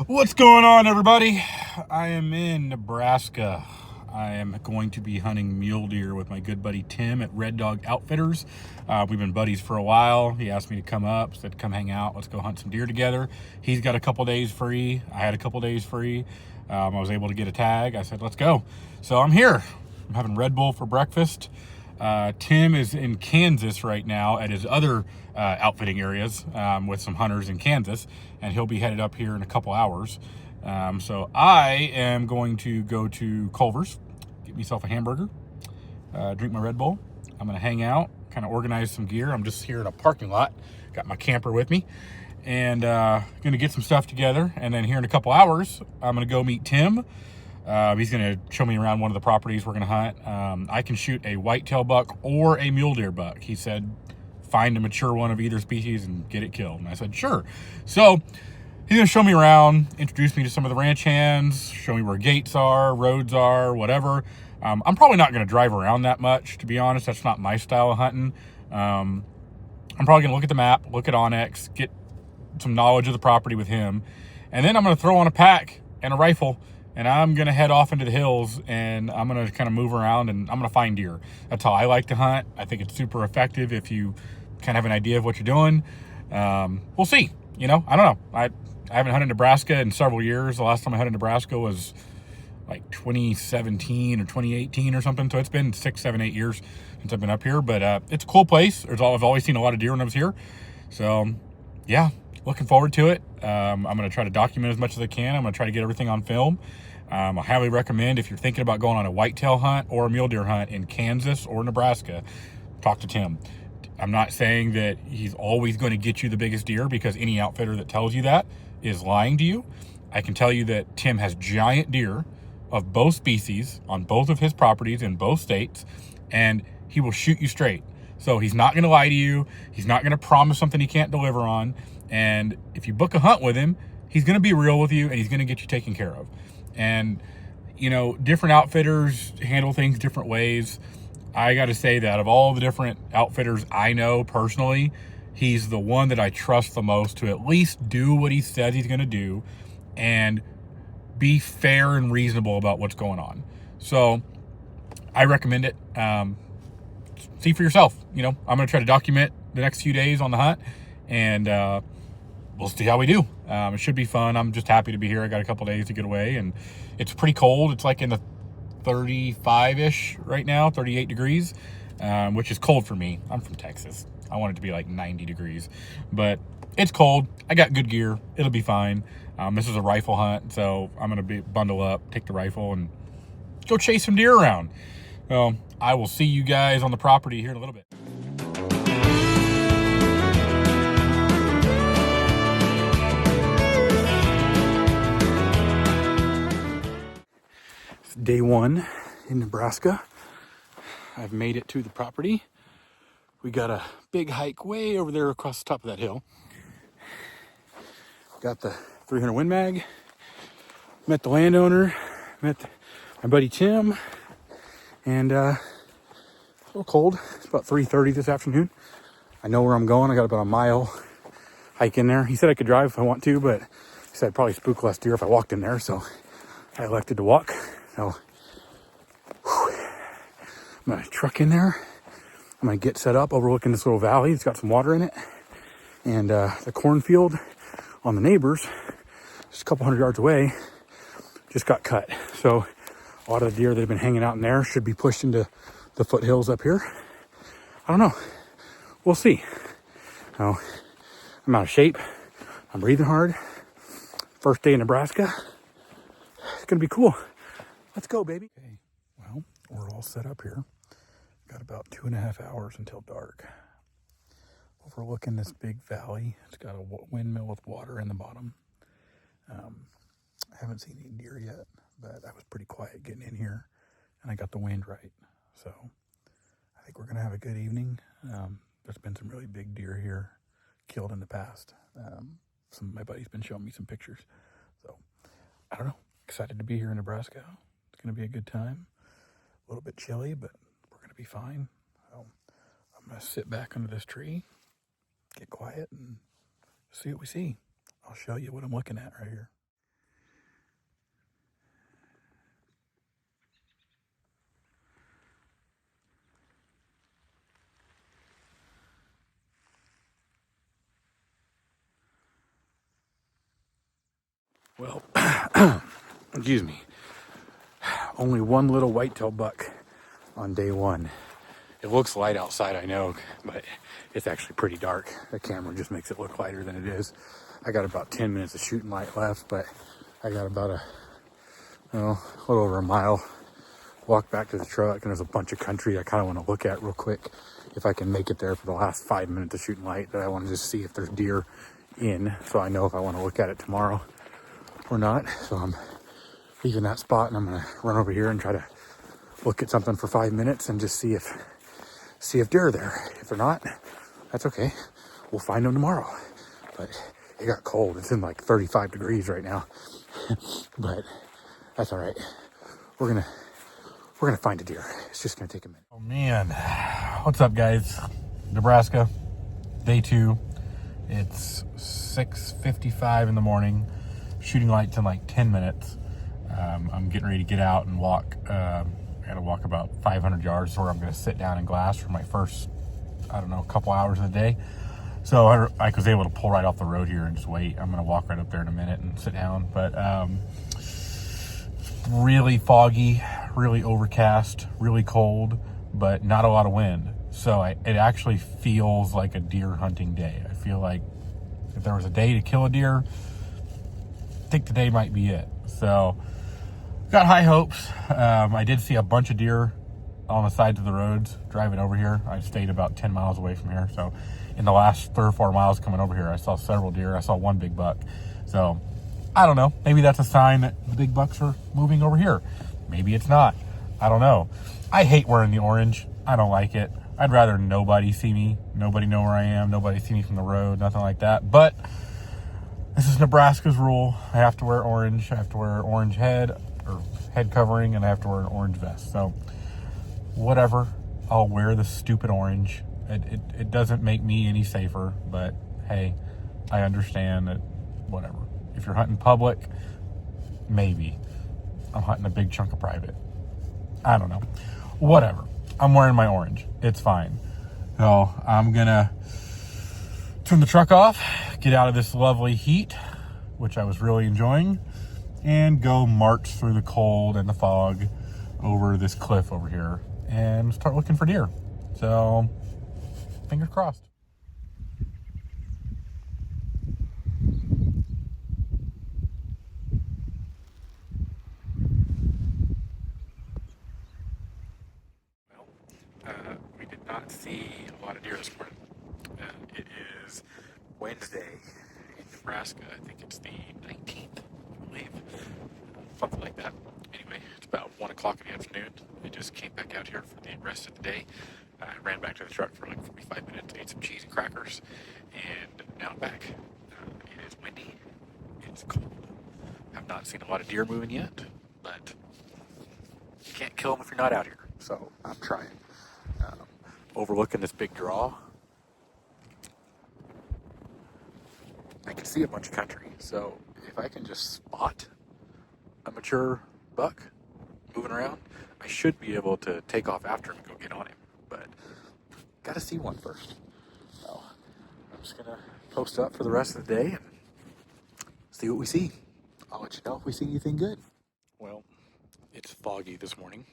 What's going on, everybody? I am in Nebraska. I am going to be hunting mule deer with my good buddy Tim at Red Dog Outfitters. We've been buddies for a while. He asked me to come up, said come hang out, let's go hunt some deer together. He's got a couple days free. I had a couple days free. I was able to get a tag. I said, let's go. So I'm here. I'm having Red Bull for breakfast. Tim is in Kansas right now at his other outfitting areas with some hunters in Kansas, and he'll be headed up here in a couple hours. So I am going to go to Culver's, get myself a hamburger, drink my Red Bull. I'm going to hang out, kind of organize some gear. I'm just here in a parking lot, got my camper with me, and going to get some stuff together. And then here in a couple hours, I'm going to go meet Tim. He's going to show me around one of the properties we're going to hunt. I can shoot a whitetail buck or a mule deer buck. He said, find a mature one of either species and get it killed. And I said, sure. So he's going to show me around, introduce me to some of the ranch hands, show me where gates are, roads are, whatever. I'm probably not going to drive around that much, to be honest. That's not my style of hunting. I'm probably going to look at the map, look at Onyx, get some knowledge of the property with him. And then I'm going to throw on a pack and a rifle, and I'm going to head off into the hills, and I'm going to kind of move around, and I'm going to find deer. That's how I like to hunt. I think it's super effective if you kind of have an idea of what you're doing. We'll see. You know, I don't know. I haven't hunted Nebraska in several years. The last time I hunted Nebraska was like 2017 or 2018 or something. So it's been 6, 7, 8 years since I've been up here. But it's a cool place. I've always seen a lot of deer when I was here. So, yeah, looking forward to it. I'm going to try to document as much as I can. I'm going to try to get everything on film. I highly recommend, if you're thinking about going on a whitetail hunt or a mule deer hunt in Kansas or Nebraska, talk to Tim. I'm not saying that he's always going to get you the biggest deer, because any outfitter that tells you that is lying to you. I can tell you that Tim has giant deer of both species on both of his properties in both states, and he will shoot you straight. So he's not going to lie to you. He's not going to promise something he can't deliver on. And if you book a hunt with him, he's going to be real with you, and he's going to get you taken care of. And, you know, different outfitters handle things different ways. I got to say that of all the different outfitters I know personally, he's the one that I trust the most to at least do what he says he's going to do and be fair and reasonable about what's going on. So I recommend it. See for yourself. You know, I'm going to try to document the next few days on the hunt, and we'll see how we do. It should be fun. I'm just happy to be here. I got a couple days to get away, and it's pretty cold. It's like in the 35-ish right now, 38 degrees, which is cold for me. I'm from Texas. I want it to be like 90 degrees, but it's cold. I got good gear. It'll be fine. This is a rifle hunt, so I'm going to bundle up, take the rifle, and go chase some deer around. So I will see you guys on the property here in a little bit. It's day one in Nebraska. I've made it to the property. We got a big hike way over there across the top of that hill. Got the 300 Win Mag. Met the landowner. Met my buddy Tim. And a little cold. It's about 3:30 this afternoon. I know where I'm going. I got about a mile hike in there. He said I could drive if I want to, but he said I'd probably spook less deer if I walked in there. So I elected to walk. So I'm going to truck in there. I'm going to get set up overlooking this little valley. It's got some water in it. And the cornfield on the neighbors, just a couple hundred yards away, just got cut. So a lot of the deer that have been hanging out in there should be pushed into the foothills up here. I don't know. We'll see. So I'm out of shape. I'm breathing hard. First day in Nebraska. It's going to be cool. Let's go, baby. Okay. Well, we're all set up here. Got about 2.5 hours until dark. Overlooking this big valley. It's got a windmill with water in the bottom. I haven't seen any deer yet, but I was pretty quiet getting in here, and I got the wind right. So I think we're going to have a good evening. There's been some really big deer here killed in the past. Some of my buddies been showing me some pictures. So I don't know. Excited to be here in Nebraska. It's going to be a good time. A little bit chilly, but we're going to be fine. So I'm going to sit back under this tree, get quiet, and see what we see. I'll show you what I'm looking at right here. Well, excuse me. Only one little whitetail buck on day one. It looks light outside, I know, but it's actually pretty dark. The camera just makes it look lighter than it is. I got about 10 minutes of shooting light left, but I got about a little over a mile walk back to the truck, and there's a bunch of country I kind of want to look at real quick if I can make it there for the last 5 minutes of shooting light. That I want to just see if there's deer in, so I know if I want to look at it tomorrow or not. So I'm leaving that spot, and I'm gonna run over here and try to look at something for 5 minutes and just see if deer are there. If they're not, that's okay. We'll find them tomorrow. But it got cold. It's in like 35 degrees right now, but that's all right. We're gonna find a deer. It's just gonna take a minute. Oh man, what's up, guys? Nebraska, day 2. It's 6:55 in the morning. Shooting light's in like 10 minutes. I'm getting ready to get out and walk. I gotta walk about 500 yards where I'm gonna sit down in glass for my first, I don't know, couple hours of the day. So I was able to pull right off the road here and just wait. I'm gonna walk right up there in a minute and sit down. But really foggy, really overcast, really cold, but not a lot of wind. So it actually feels like a deer hunting day. I feel like if there was a day to kill a deer, I think today might be it. So got high hopes. I did see a bunch of deer on the sides of the roads driving over here. I stayed about 10 miles away from here. So in the last 3 or 4 miles coming over here, I saw several deer. I saw one big buck. So I don't know. Maybe that's a sign that the big bucks are moving over here. Maybe it's not. I don't know. I hate wearing the orange. I don't like it. I'd rather nobody see me. Nobody know where I am. Nobody see me from the road. Nothing like that. But this is Nebraska's rule. I have to wear orange. I have to wear orange head covering, and I have to wear an orange vest. So whatever. I'll wear the stupid orange. It doesn't make me any safer, but hey, I understand that whatever. If you're hunting public, maybe. I'm hunting a big chunk of private. I don't know. Whatever. I'm wearing my orange. It's fine. So I'm gonna turn the truck off, get out of this lovely heat, which I was really enjoying, and go march through the cold and the fog over this cliff over here and start looking for deer. So fingers crossed. We did not see a lot of deer this morning. It is Wednesday in Nebraska. I think it's the 19th, I believe. Something like that. Anyway, it's about 1 o'clock in the afternoon. I just came back out here for the rest of the day. I ran back to the truck for like 45 minutes, ate some cheese and crackers, and now I'm back. It is windy. It's cold. I've not seen a lot of deer moving yet, but you can't kill them if you're not out here. So I'm trying. Overlooking this big draw, I can see a bunch of country. So if I can just spot a mature buck moving around, I should be able to take off after him and go get on him. But gotta see one first. So I'm just gonna post up for the rest of the day and see what we see. I'll let you know if we see anything good. Well, it's foggy this morning.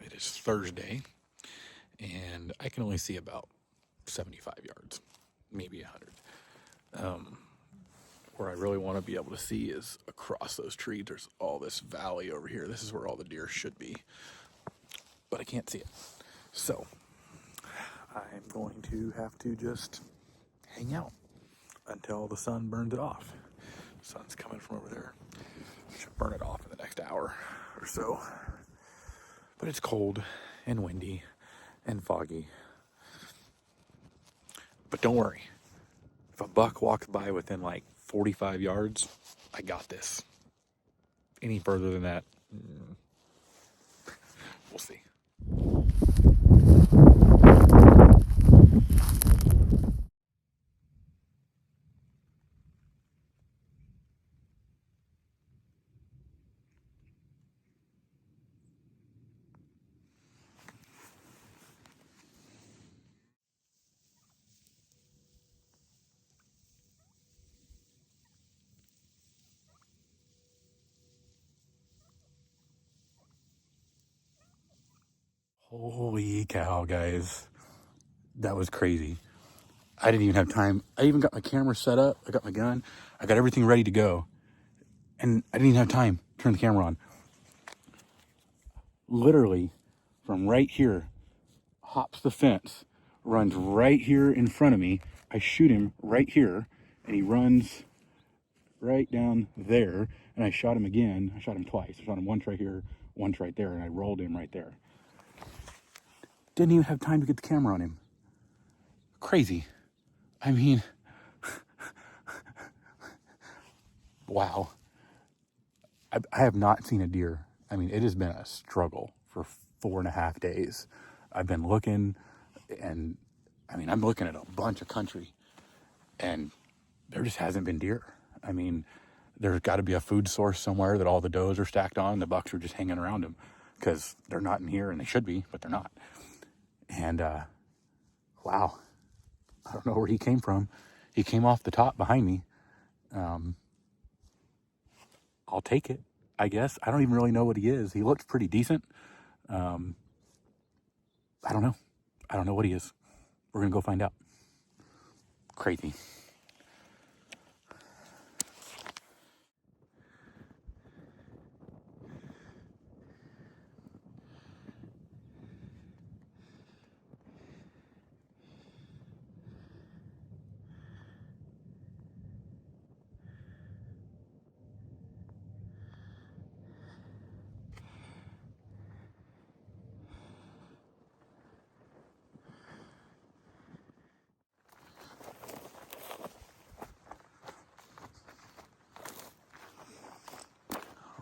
It is Thursday, and I can only see about 75 yards, maybe 100. Where I really want to be able to see is across those trees. There's all this valley over here. This is where all the deer should be, but I can't see it. So I'm going to have to just hang out until the sun burns it off. The sun's coming from over there. Should burn it off in the next hour or so. But it's cold and windy and foggy. But don't worry. If a buck walks by within like 45 yards, I got this. Any further than that, we'll see. Holy cow, guys. That was crazy. I didn't even have time. I even got my camera set up. I got my gun. I got everything ready to go. And I didn't even have time to turn the camera on. Literally, from right here, hops the fence, runs right here in front of me. I shoot him right here, and he runs right down there. And I shot him again. I shot him twice. I shot him once right here, once right there, and I rolled him right there. Didn't even have time to get the camera on him. Crazy. I mean, wow. I have not seen a deer. I mean, it has been a struggle for 4.5 days. I've been looking, and I mean, I'm looking at a bunch of country, and there just hasn't been deer. I mean, there's got to be a food source somewhere that all the does are stacked on. The bucks are just hanging around them because they're not in here, and they should be, but they're not. And wow, I don't know where he came from. He came off the top behind me. I'll take it, I guess. I don't even really know what he is. He looks pretty decent. I don't know. I don't know what he is. We're going to go find out. Crazy.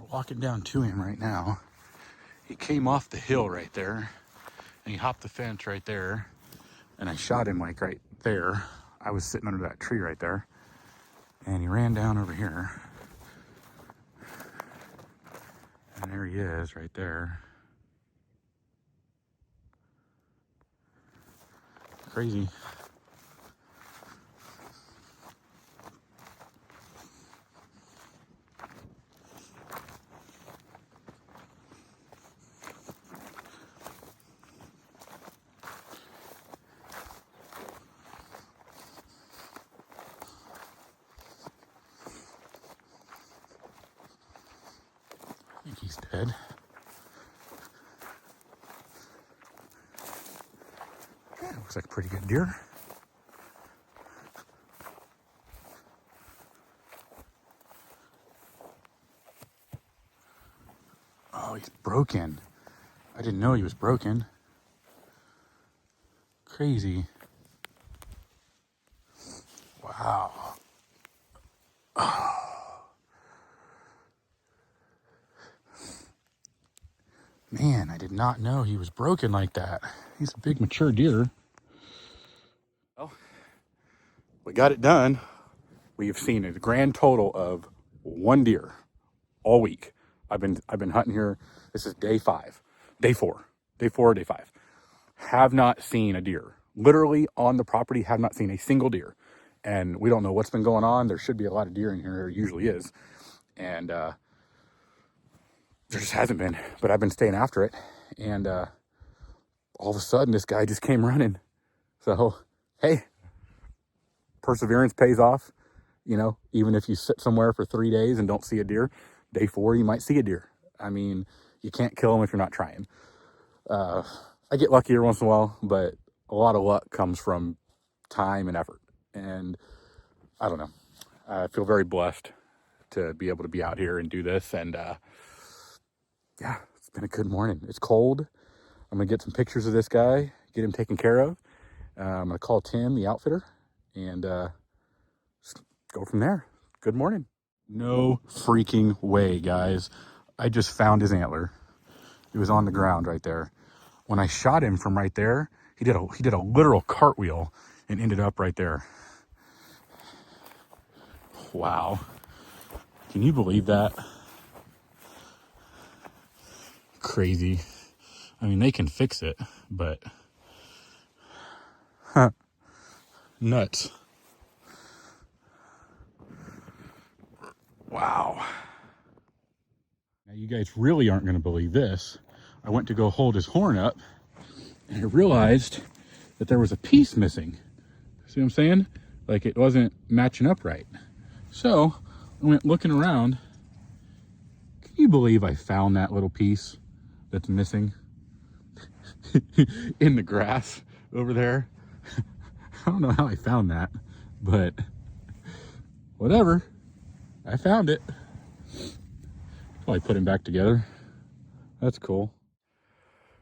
We're walking down to him right now. He came off the hill right there, and he hopped the fence right there, and I shot him like right there. I was sitting under that tree right there, and he ran down over here. And there he is right there. Crazy. I think he's dead. Yeah, looks like a pretty good deer. Oh, he's broken. I didn't know he was broken. Crazy. Wow. Man, I did not know he was broken like that. He's a big mature deer. Well, we got it done. We have seen a grand total of 1 deer all week. I've been hunting here. This is day 5, day 4, day 4, day 5. Have not seen a deer. Literally on the property, have not seen a single deer. And we don't know what's been going on. There should be a lot of deer in here. There usually is. And there just hasn't been. But I've been staying after it. And all of a sudden, this guy just came running. So, hey, perseverance pays off. You know, even if you sit somewhere for 3 days and don't see a deer, day 4, you might see a deer. I mean, you can't kill them if you're not trying. I get lucky every once in a while, but a lot of luck comes from time and effort. And I don't know. I feel very blessed to be able to be out here and do this. And yeah, it's been a good morning. It's cold. I'm going to get some pictures of this guy, get him taken care of. I'm going to call Tim, the outfitter, and just go from there. Good morning. No freaking way, guys. I just found his antler. It was on the ground right there. When I shot him from right there, he did a literal cartwheel and ended up right there. Wow. Can you believe that? Crazy. I mean, they can fix it, but nuts. Wow. Now you guys really aren't going to believe this. I went to go hold his horn up, and I realized that there was a piece missing. See what I'm saying? Like it wasn't matching up right. So I went looking around. Can you believe I found that little piece that's missing in the grass over there? I don't know how I found that, but whatever. I found it. Probably put him back together. That's cool.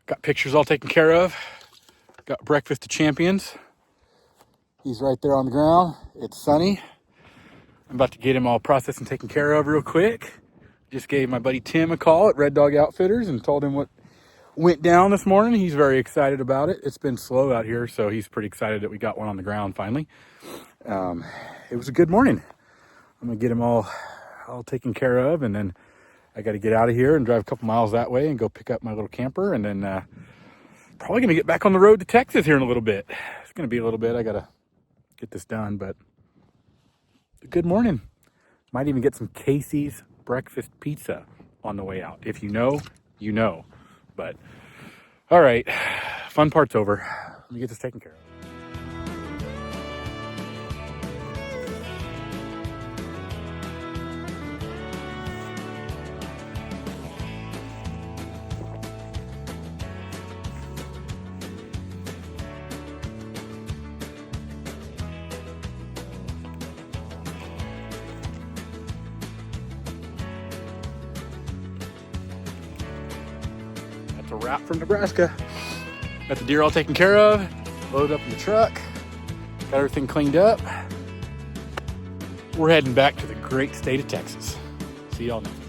Got pictures all taken care of. Got breakfast to champions. He's right there on the ground. It's sunny. I'm about to get him all processed and taken care of real quick. Just gave my buddy Tim a call at Red Dog Outfitters and told him what went down this morning. He's very excited about it. It's been slow out here, so he's pretty excited that we got one on the ground finally. It was a good morning. I'm gonna get him all taken care of, and then I got to get out of here and drive a couple miles that way and go pick up my little camper, and then probably gonna get back on the road to Texas here in a little bit. It's gonna be a little bit. I gotta get this done, but good morning. Might even get some Casey's breakfast pizza on the way out. If you know, you know. But all right, fun part's over. Let me get this taken care of. That's a wrap from Nebraska. Got the deer all taken care of, loaded up in the truck, got everything cleaned up. We're heading back to the great state of Texas. See y'all next time.